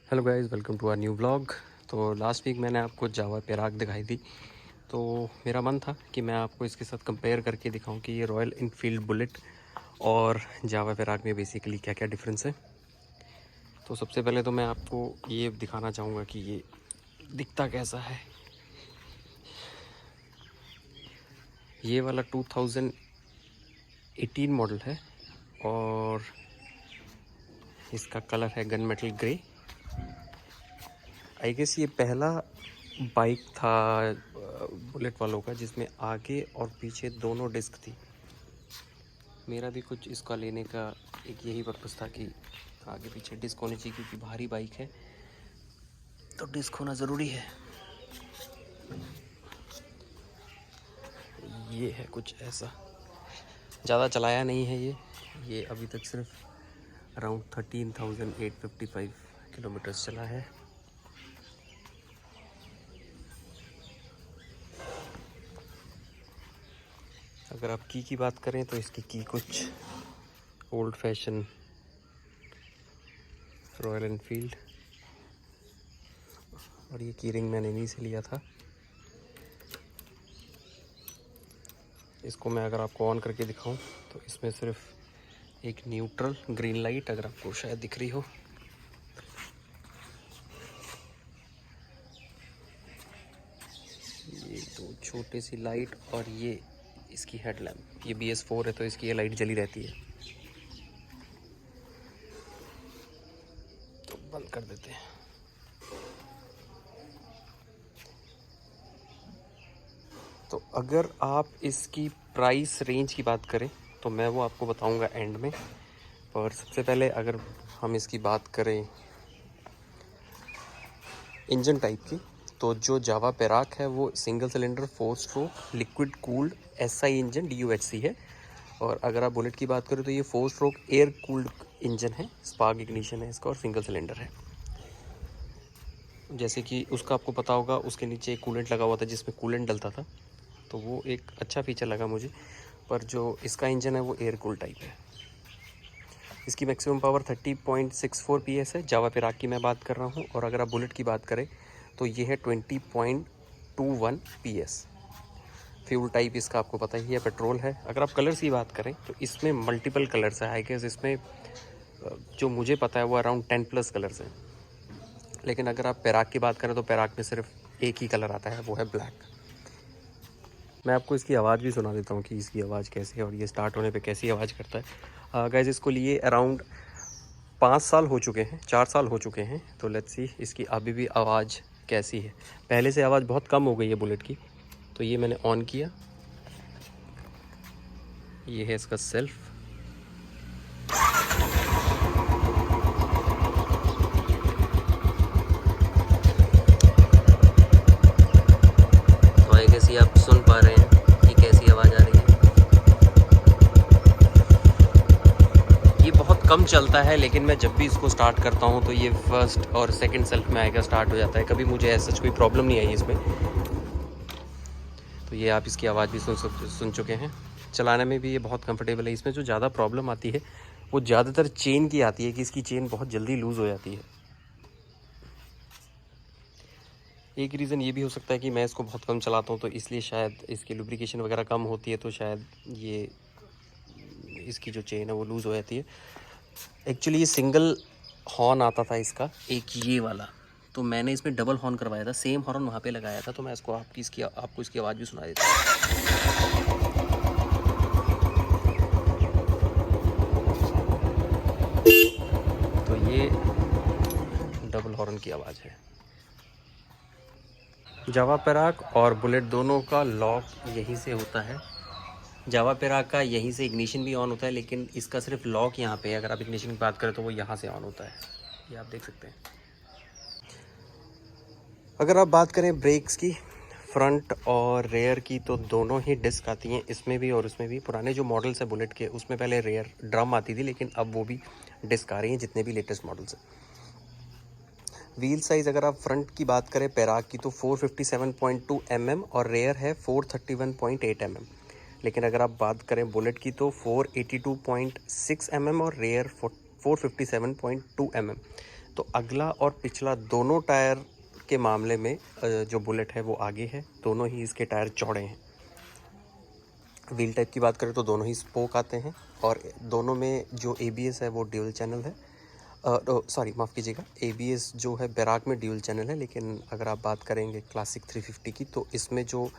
Hello guys, welcome to our new blog. तो last week मैंने आपको जावा पेराक दिखाई थी। तो मेरा मन था कि मैं आपको इसके साथ कंपेयर करके दिखाऊं कि ये रॉयल इनफील्ड बुलेट और जावा पेराक में बेसिकली क्या क्या डिफरेंस है। तो सबसे पहले तो मैं आपको ये दिखाना चाहूँगा कि ये दिखता कैसा है। ये वाला 2018 मॉडल है और इसका कलर है gun metal grey. I guess ये पहला बाइक था बुलेट वालों का जिसमें आगे और पीछे दोनों डिस्क थी। मेरा भी कुछ इसका लेने का एक यही पर्पस था कि आगे पीछे डिस्क होनी चाहिए, क्योंकि भारी बाइक है तो डिस्क होना ज़रूरी है। ये है कुछ ऐसा, ज़्यादा चलाया नहीं है ये अभी तक सिर्फ अराउंड 13,855 किलोमीटर्स चला है। अगर आप की बात करें तो इसकी की कुछ ओल्ड फैशन रॉयल एनफील्ड, और ये की रिंग मैंने इन्हीं से लिया था। इसको मैं अगर आपको ऑन करके दिखाऊं तो इसमें सिर्फ एक न्यूट्रल ग्रीन लाइट, अगर आपको शायद दिख रही हो, ये दो छोटी सी लाइट और ये इसकी हेडलैम्प। ये BS4 है तो इसकी ये लाइट जली रहती है। तो बंद कर देते हैं। तो अगर आप इसकी प्राइस रेंज की बात करें तो मैं वो आपको बताऊंगा एंड में। पर सबसे पहले अगर हम इसकी बात करें इंजन टाइप की, तो जो जावा पेराक है वो single cylinder 4 stroke liquid cooled SI engine DUHC है। और अगर आप बुलेट की बात करें तो ये 4 स्ट्रोक एयर कूल्ड इंजन है, स्पार्क इग्निशन है इसका और सिंगल सिलेंडर है। जैसे कि उसका आपको पता होगा, उसके नीचे एक कूलेंट लगा हुआ था जिसमें कूलेंट डलता था, तो वो एक अच्छा फीचर लगा मुझे। पर जो इसका इंजन है वो एयर कूल टाइप है। इसकी मैक्सिमम पावर 30.64 PS है, जावा पेराक की मैं बात कर रहा हूँ। और अगर आप बुलेट की बात करें तो ये है 20.21 PS। फ्यूल टाइप इसका आपको पता ही है, पेट्रोल है। अगर आप कलर्स की बात करें तो इसमें मल्टीपल कलर्स है। आई गेस इसमें जो मुझे पता है वो अराउंड 10+ कलर्स हैं। लेकिन अगर आप पेराक की बात करें तो पेराक में सिर्फ एक ही कलर आता है, वो है ब्लैक। मैं आपको इसकी आवाज़ भी सुना देता हूँ कि इसकी आवाज़ कैसी है और ये स्टार्ट होने पे कैसी आवाज़ करता है। गाइस, इसको लिए अराउंड 5 साल हो चुके हैं, 4 साल हो चुके हैं। तो लेट्स सी इसकी अभी भी आवाज़ कैसी है। पहले से आवाज़ बहुत कम हो गई है बुलेट की। तो ये मैंने ऑन किया, ये है इसका सेल्फ। तो आई गेस ये आप सुन पा रहे हैं कि कैसी आवाज़ आ रही है। ये बहुत कम चलता है, लेकिन मैं जब भी इसको स्टार्ट करता हूँ तो ये फर्स्ट और सेकंड सेल्फ में आएगा स्टार्ट हो जाता है। कभी मुझे ऐसा कोई प्रॉब्लम नहीं आई इसमें। तो ये आप इसकी आवाज़ भी सुन चुके हैं। चलाने में भी ये बहुत कंफर्टेबल है। इसमें जो ज़्यादा प्रॉब्लम आती है वो ज़्यादातर चेन की आती है कि इसकी चेन बहुत जल्दी लूज़ हो जाती है। एक रीज़न ये भी हो सकता है कि मैं इसको बहुत कम चलाता हूँ तो इसलिए शायद इसकी लुब्रिकेशन वगैरह कम होती है, तो शायद ये इसकी जो चेन है वो लूज़ हो जाती है। एक्चुअली ये सिंगल हॉर्न आता था इसका, एक ये वाला, तो मैंने इसमें डबल हॉर्न करवाया था, सेम हॉर्न वहाँ पे लगाया था। तो मैं इसको आपको इसकी आवाज़ भी सुना देता हूँ। तो ये डबल हॉर्न की आवाज़ है। जावा पेराक और बुलेट दोनों का लॉक यहीं से होता है। जावा पेराक का यहीं से इग्निशन भी ऑन होता है, लेकिन इसका सिर्फ लॉक यहाँ पे है। अगर आप इग्निशन की बात करें तो वो यहाँ से ऑन होता है, ये आप देख सकते हैं। अगर आप बात करें ब्रेक्स की, फ्रंट और रेयर की, तो दोनों ही डिस्क आती हैं इसमें भी और उसमें भी। पुराने जो मॉडल्स हैं बुलेट के उसमें पहले रेयर ड्रम आती थी, लेकिन अब वो भी डिस्क आ रही हैं जितने भी लेटेस्ट मॉडल्स हैं। व्हील साइज़ अगर आप फ्रंट की बात करें पेराक की तो 457.2 mm और रेयर है 431.8 mm। लेकिन अगर आप बात करें बुलेट की तो 482.6 mm और रेयर 457.2 mm। तो अगला और पिछला दोनों टायर के मामले में जो बुलेट है वो आगे है, दोनों ही इसके टायर चौड़े हैं। व्हील टाइप की बात करें तो दोनों ही स्पोक आते हैं और दोनों में जो ABS है वो ड्यूल चैनल है। सॉरी माफ़ कीजिएगा, ABS जो है बैराक में ड्यूल चैनल है, लेकिन अगर आप बात करेंगे क्लासिक 350 की तो इसमें जो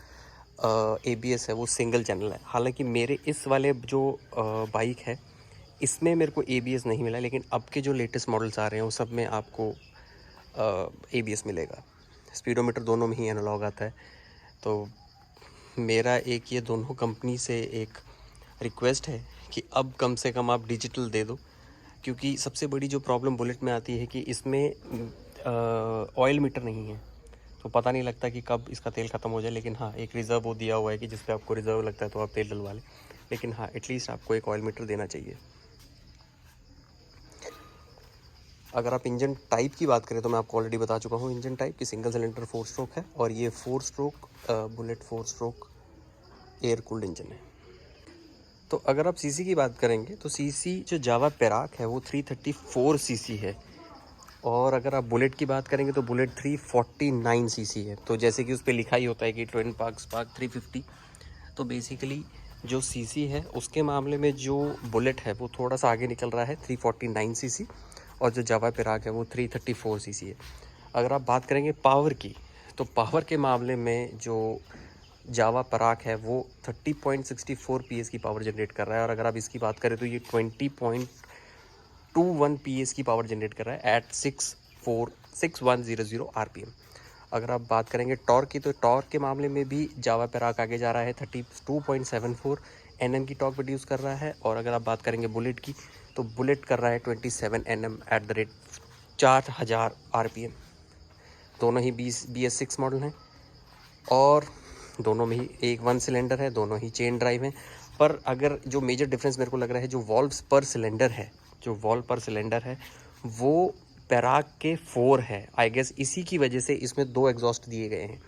ABS है वो सिंगल चैनल है। हालांकि मेरे इस वाले जो बाइक है इसमें मेरे को ABS नहीं मिला, लेकिन अब के जो लेटेस्ट मॉडल्स आ रहे हैं वो सब में आपको ABS मिलेगा। स्पीडोमीटर दोनों में ही एनालॉग आता है। तो मेरा एक ये दोनों कंपनी से एक रिक्वेस्ट है कि अब कम से कम आप डिजिटल दे दो, क्योंकि सबसे बड़ी जो प्रॉब्लम बुलेट में आती है कि इसमें ऑयल मीटर नहीं है, तो पता नहीं लगता कि कब इसका तेल ख़त्म हो जाए। लेकिन हाँ, एक रिज़र्व वो दिया हुआ है कि जिस पे आपको रिज़र्व लगता है तो आप तेल डलवा लें, लेकिन हाँ एटलीस्ट आपको एक ऑयल मीटर देना चाहिए। अगर आप इंजन टाइप की बात करें तो मैं आपको ऑलरेडी बता चुका हूँ इंजन टाइप की सिंगल सिलेंडर 4 स्ट्रोक है, और ये 4 stroke bullet 4 stroke air cooled engine है। तो अगर आप सीसी की बात करेंगे तो सीसी जो जावा पेराक है वो 334 सीसी है, और अगर आप बुलेट की बात करेंगे तो बुलेट 349 सीसी है। तो जैसे कि उस पर लिखा ही होता है कि ट्विन स्पार्क 350, तो बेसिकली जो सीसी है उसके मामले में जो बुलेट है वो थोड़ा सा आगे निकल रहा है 349 सीसी, और जो जावा पेराक है वो 334 सीसी है। अगर आप बात करेंगे पावर की, तो पावर के मामले में जो जावा पेराक है वो 30.64 PS की पावर जनरेट कर रहा है, और अगर आप इसकी बात करें तो ये 20.21 PS की पावर जनरेट कर रहा है एट 6100 RPM। अगर आप बात करेंगे टॉर्क की, तो टॉर्क के मामले में भी जावा पेराक आगे जा रहा है, 32.74 Nm की टॉर्क प्रोड्यूस कर रहा है। और अगर आप बात करेंगे बुलेट की, तो बुलेट कर रहा है 27 Nm at the rate 4000 RPM। दोनों ही BS6 मॉडल हैं, और दोनों में ही एक 1 सिलेंडर है, दोनों ही चेन ड्राइव हैं। पर अगर जो मेजर डिफरेंस मेरे को लग रहा है, जो वॉल्व्स पर सिलेंडर है, जो वॉल्व पर सिलेंडर है वो पेराक के 4 है। आई गेस इसी की वजह से इसमें 2 एग्जॉस्ट दिए गए हैं।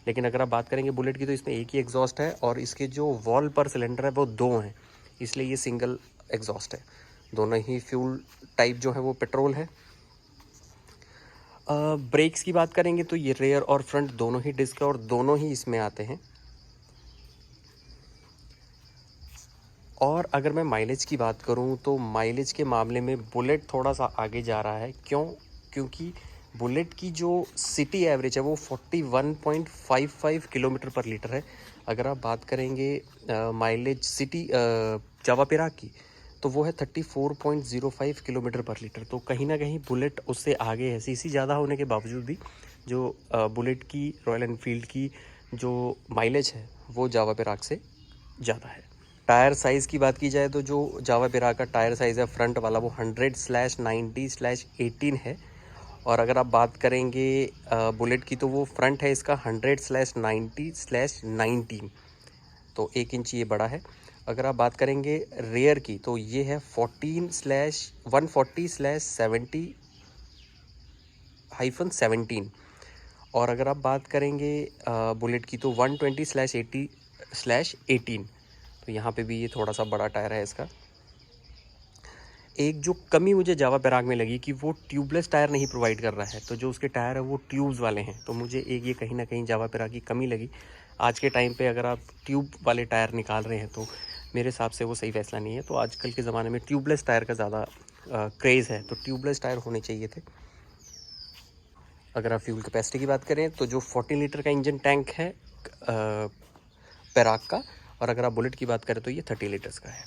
लेकिन अगर आप बात करेंगे बुलेट की तो इसमें एक ही एग्जॉस्ट है, और इसके जो वॉल्व पर सिलेंडर है वो 2 हैं, इसलिए ये सिंगल एग्जॉस्ट है। दोनों ही फ्यूल टाइप जो है वो पेट्रोल है। ब्रेक्स की बात करेंगे तो ये रेयर और फ्रंट दोनों ही डिस्क है, और दोनों ही इसमें आते हैं। और अगर मैं माइलेज की बात करूं तो माइलेज के मामले में बुलेट थोड़ा सा आगे जा रहा है। क्योंकि बुलेट की जो सिटी एवरेज है वो 41.55 किलोमीटर पर लीटर है। अगर आप बात करेंगे माइलेज सिटी जावा पेराक की, तो वो है 34.05 किलोमीटर पर लीटर। तो कहीं ना कहीं बुलेट उससे आगे है। सीसी ज़्यादा होने के बावजूद भी जो बुलेट की, रॉयल एनफील्ड की जो माइलेज है वो जावा पेराक से ज़्यादा है। टायर साइज़ की बात की जाए तो जो जावा पेराक का टायर साइज़ है फ्रंट वाला वो 100/90/18 है, और अगर आप बात करेंगे बुलेट की तो वो फ्रंट है इसका 100/90/19, तो 1 इंच ये बड़ा है। अगर आप बात करेंगे रेयर की तो ये है 140/70/17, और अगर आप बात करेंगे बुलेट की तो 120/80/18, तो यहाँ पे भी ये थोड़ा सा बड़ा टायर है इसका। एक जो कमी मुझे जावा पेराक में लगी कि वो ट्यूबलेस टायर नहीं प्रोवाइड कर रहा है, तो जो उसके टायर है वो ट्यूब्स वाले हैं, तो मुझे एक ये कहीं ना कहीं जावा पेराक की कमी लगी। आज के टाइम पे अगर आप ट्यूब वाले टायर निकाल रहे हैं तो मेरे हिसाब से वो सही फैसला नहीं है। तो आजकल के ज़माने में ट्यूबलेस टायर का ज़्यादा क्रेज़ है, तो ट्यूबलेस टायर होने चाहिए थे। अगर आप फ्यूल कैपेसिटी की बात करें तो जो 14 लीटर का इंजन टैंक है पेराक का, और अगर आप बुलेट की बात करें तो ये 30 लीटर्स का है।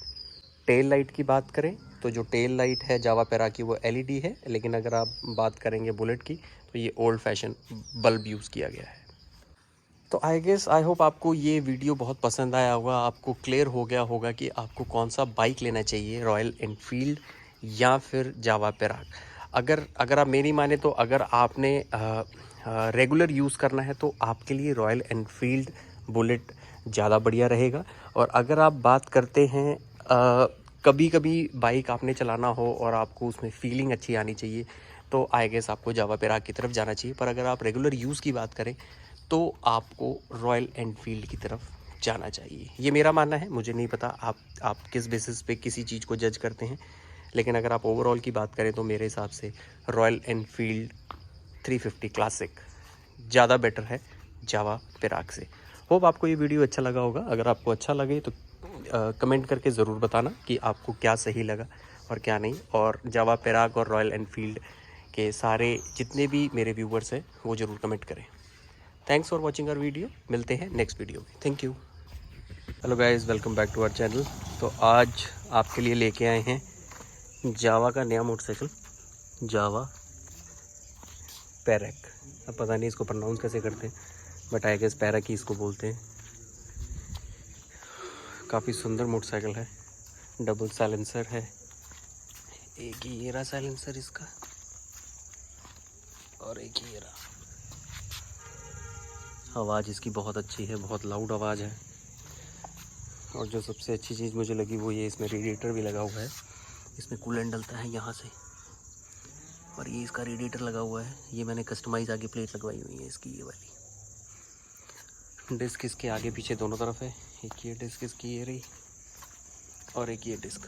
टेल लाइट की बात करें तो जो टेल लाइट है जावा पेराक की वो LED है, लेकिन अगर आप बात करेंगे बुलेट की तो ये ओल्ड फैशन बल्ब यूज़ किया गया है। तो आई होप आपको ये वीडियो बहुत पसंद आया होगा, आपको क्लियर हो गया होगा कि आपको कौन सा बाइक लेना चाहिए, रॉयल एनफील्ड या फिर जावा पेराक। अगर आप मेरी माने तो अगर आपने रेगुलर यूज़ करना है तो आपके लिए रॉयल एनफील्ड बुलेट ज़्यादा बढ़िया रहेगा। और अगर आप बात करते हैं कभी कभी बाइक आपने चलाना हो और आपको उसमें फीलिंग अच्छी आनी चाहिए, तो आई गेस आपको जावा पेराक की तरफ जाना चाहिए। पर अगर आप रेगुलर यूज़ की बात करें तो आपको रॉयल एनफील्ड की तरफ जाना चाहिए। ये मेरा मानना है, मुझे नहीं पता आप किस बेसिस पे किसी चीज़ को जज करते हैं, लेकिन अगर आप ओवरऑल की बात करें तो मेरे हिसाब से रॉयल एनफील्ड 350 क्लासिक ज़्यादा बेटर है जावा पेराग से। होप आपको ये वीडियो अच्छा लगा होगा। अगर आपको अच्छा लगे तो कमेंट करके ज़रूर बताना कि आपको क्या सही लगा और क्या नहीं। और जावा पेराग और रॉयल एनफील्ड के सारे जितने भी मेरे व्यूवर्स हैं वो ज़रूर कमेंट करें। Thanks for watching our video. मिलते हैं नेक्स्ट वीडियो में। Thank you. Hello guys, welcome back to our channel. तो आज आपके लिए लेके आए हैं जावा का नया मोटरसाइकिल, जावा पेराग। अब पता नहीं इसको प्रोनाउंस कैसे करते हैं, बट आई गेस पेराग ही इसको बोलते हैं। काफ़ी सुंदर मोटरसाइकिल है, डबल साइलेंसर है, एक ही ये रहा साइलेंसर इसका और एक ही ये रहा। आवाज़ इसकी बहुत अच्छी है, बहुत लाउड आवाज़ है। और जो सबसे अच्छी चीज़ मुझे लगी वो ये इसमें रेडिएटर भी लगा हुआ है। इसमें कूलेंट डलता है यहाँ से, और ये इसका रेडिएटर लगा हुआ है। ये मैंने कस्टमाइज आगे प्लेट लगवाई हुई है इसकी, ये वाली। डिस्क इसके आगे पीछे दोनों तरफ है। एक ये डिस्क इसकी ये रही और एक ये डिस्क।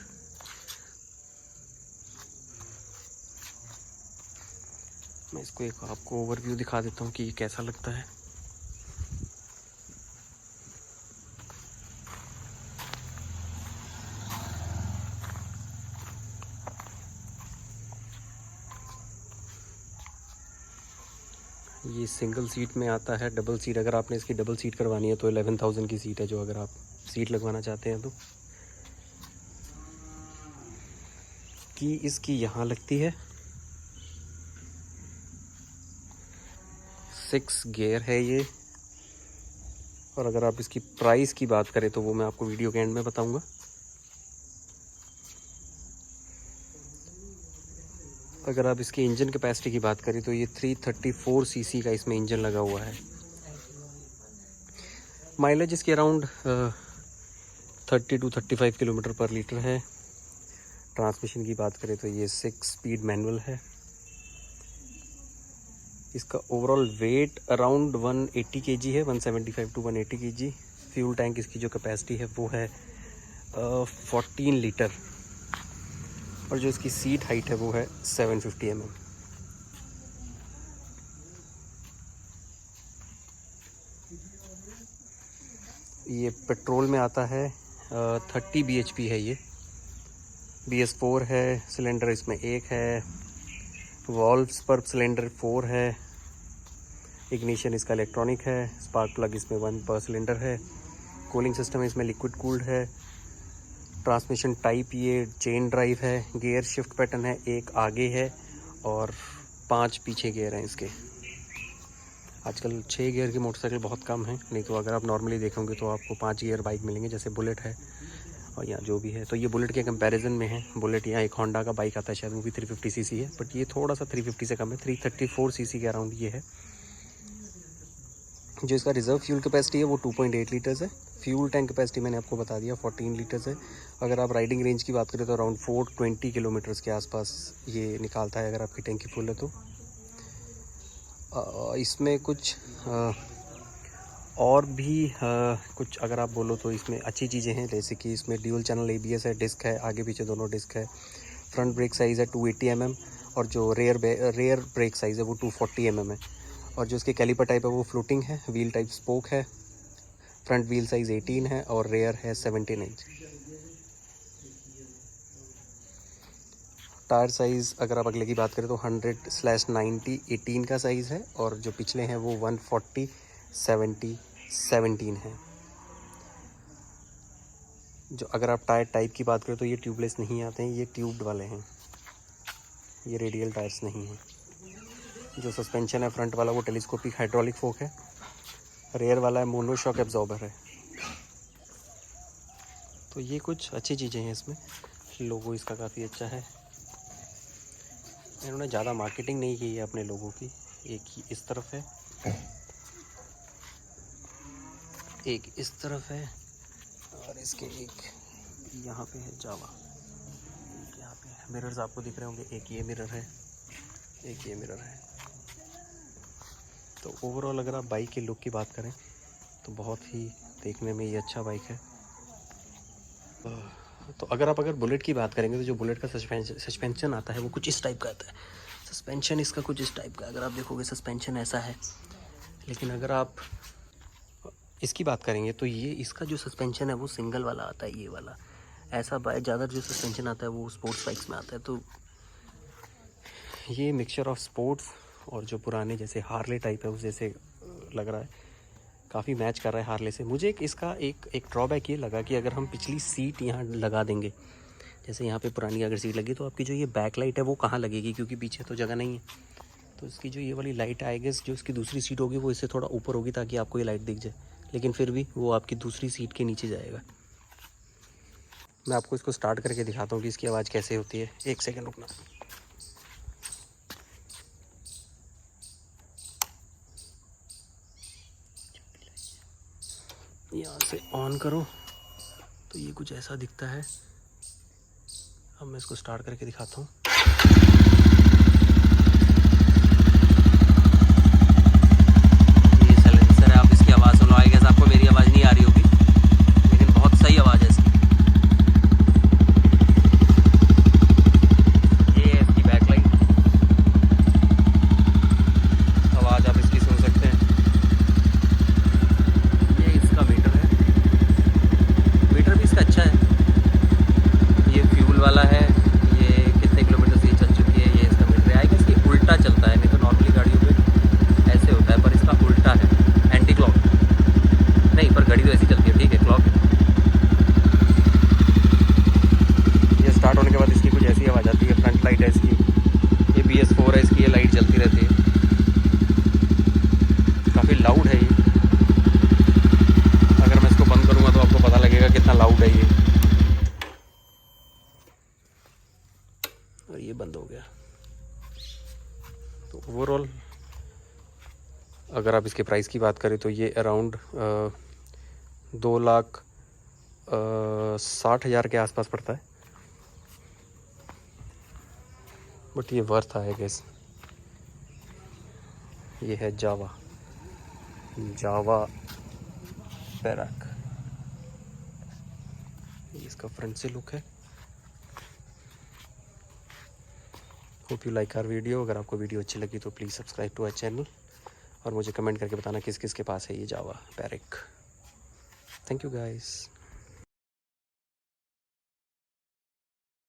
मैं इसको एक आपको ओवरव्यू दिखा देता हूँ कि ये कैसा लगता है। ये सिंगल सीट में आता है। डबल सीट अगर आपने इसकी डबल सीट करवानी है तो 11,000 की सीट है, जो अगर आप सीट लगवाना चाहते हैं तो। की इसकी यहाँ लगती है, 6 गियर है ये। और अगर आप इसकी प्राइस की बात करें तो वो मैं आपको वीडियो के एंड में बताऊंगा। अगर आप इसकी इंजन कैपेसिटी की बात करें तो ये 334 सीसी का इसमें इंजन लगा हुआ है। माइलेज इसकी अराउंड 30 to 35 किलोमीटर पर लीटर है। ट्रांसमिशन की बात करें तो ये 6 स्पीड मैनुअल है। इसका ओवरऑल वेट अराउंड 180 kg है, 175 to 180 kg। फ्यूल टैंक इसकी जो कैपेसिटी है वो है 14 लीटर। और जो इसकी सीट हाइट है वो है 750 mm। ये पेट्रोल में आता है, 30 bhp है ये। BS4 है। सिलेंडर इसमें एक है। वॉल्व्स पर सिलेंडर 4 है। इग्निशन इसका इलेक्ट्रॉनिक है। स्पार्क प्लग इसमें 1 पर सिलेंडर है। कूलिंग सिस्टम इसमें लिक्विड कूल्ड है। ट्रांसमिशन टाइप ये चेन ड्राइव है। गियर शिफ्ट पैटर्न है, एक आगे है और 5 पीछे गियर हैं इसके। आजकल 6 गियर की मोटरसाइकिल बहुत कम है, नहीं तो अगर आप नॉर्मली देखोगे तो आपको 5 गियर बाइक मिलेंगे, जैसे बुलेट है और यहाँ जो भी है। तो ये बुलेट के कंपैरिजन में है। बुलेट यहाँ एक होंडा का बाइक आता है, शायद वो भी 350 सीसी है, बट ये थोड़ा सा 350 से कम है। 334 सीसी के अराउंड ये है। जो इसका रिजर्व फ्यूल कैपेसिटी है वो 2.8 लीटर्स है। फ्यूल टैंक कैपेसिटी मैंने आपको बता दिया 14 लीटर्स है। अगर आप राइडिंग रेंज की बात करें तो अराउंड 420 किलोमीटर्स के आसपास ये निकालता है, अगर आपकी टैंकी फुल है तो। इसमें कुछ और भी कुछ अगर आप बोलो तो इसमें अच्छी चीज़ें हैं, जैसे कि इसमें ड्यूल चैनल ABS है, डिस्क है, आगे पीछे दोनों डिस्क है। फ्रंट ब्रेक साइज़ है 280 mm और जो रेयर ब्रेक साइज़ है वो 240 mm है। और जो इसके कैलिपर टाइप है वो फ्लोटिंग है। व्हील टाइप स्पोक है। फ्रंट व्हील साइज़ 18 है और रेयर है 17 इंच। टायर साइज़ अगर आप अगले की बात करें तो 100/90 18 का साइज़ है, और जो पिछले हैं वो 140/70 17 है। जो अगर आप टायर टाइप की बात करें तो ये ट्यूबलेस नहीं आते हैं, ये ट्यूब्ड वाले हैं, ये रेडियल टायर्स नहीं हैं। जो सस्पेंशन है फ्रंट वाला वो टेलीस्कोपिक हाइड्रोलिक फोक है। रेयर वाला है मोनोशॉक एब्जॉर्बर है। तो ये कुछ अच्छी चीज़ें हैं इसमें। लोगो इसका काफ़ी अच्छा है। इन्होंने ज़्यादा मार्केटिंग नहीं की है अपने लोगों की। एक ही इस तरफ है, एक इस तरफ है, और इसके एक यहाँ पे है जावा, एक यहाँ पे है। मिरर्स आपको दिख रहे होंगे, एक ये मिरर है, एक ये मिरर है। तो ओवरऑल अगर आप बाइक के लुक की बात करें तो बहुत ही देखने में ये अच्छा बाइक है। तो अगर बुलेट की बात करेंगे तो जो बुलेट का सस्पेंशन आता है वो कुछ इस टाइप का आता है। सस्पेंशन इसका कुछ इस टाइप का, अगर आप देखोगे सस्पेंशन ऐसा है। लेकिन अगर आप इसकी बात करेंगे तो ये इसका जो सस्पेंशन है वो सिंगल वाला आता है, ये वाला। ऐसा ज़्यादा जो सस्पेंशन आता है वो स्पोर्ट्स बाइक्स में आता है। तो ये मिक्सचर ऑफ स्पोर्ट्स और जो पुराने जैसे हार्ले टाइप है उस जैसे लग रहा है, काफ़ी मैच कर रहा है हार्ले से। मुझे इसका एक ड्रॉबैक ये लगा कि अगर हम पिछली सीट यहाँ लगा देंगे, जैसे यहाँ पे पुरानी अगर सीट लगी तो आपकी जो ये बैक लाइट है वो कहाँ लगेगी, क्योंकि पीछे तो जगह नहीं है। तो इसकी जो ये वाली लाइट आई गेस जो इसकी दूसरी सीट होगी वो इससे थोड़ा ऊपर होगी ताकि आपको ये लाइट दिख जाए, लेकिन फिर भी वो आपकी दूसरी सीट के नीचे जाएगा। मैं आपको इसको स्टार्ट करके दिखाता हूँ कि इसकी आवाज़ कैसे होती है। एक सेकेंड रुकना। यहाँ से ऑन करो तो ये कुछ ऐसा दिखता है। अब मैं इसको स्टार्ट करके दिखाता हूँ। ये साइलेंसर है, आप इसकी आवाज़ सुनो। आई गेस आपको मेरी आवाज़ नहीं आ रही होगी, लेकिन बहुत सही आवाज़ है इसकी। ये है इसकी बैकलाइट, आवाज़ आप इसकी सुन सकते हैं। ये इसका मीटर है, मीटर भी इसका अच्छा है। ये फ्यूल वाला है, ये कितने किलोमीटर से ये चल चुकी है, ये इसका मीटर है। आई गेस ये उल्टा चलता है, नहीं तो नॉर्मली गाड़ियों पे ऐसे होता है, पर इसका उल्टा है, एंटी क्लॉक नहीं, पर गाड़ी तो ऐसी चलती है, ठीक है, क्लॉक है। ये स्टार्ट होने के बाद इसकी कुछ ऐसी आवाज़ आती है। फ्रंट लाइट है इसकी, ये BS4 है इसकी, ये लाइट जलती रहती है। काफ़ी लाउड है ये, अगर मैं इसको बंद करूँगा तो आपको पता लगेगा कितना लाउड है ये। और ये बंद हो गया। तो ओवरऑल अगर आप इसके प्राइस की बात करें तो ये अराउंड 2,60,000 के आसपास पड़ता है, बट ये वर्थ है गेस। ये है जावा पैराक, ये इसका फ्रंट से लुक है। Hope you like our video. अगर आपको वीडियो अच्छी लगी तो please subscribe to our channel और मुझे कमेंट करके बताना किस किस के पास है ये जावा पैराक। Thank you guys.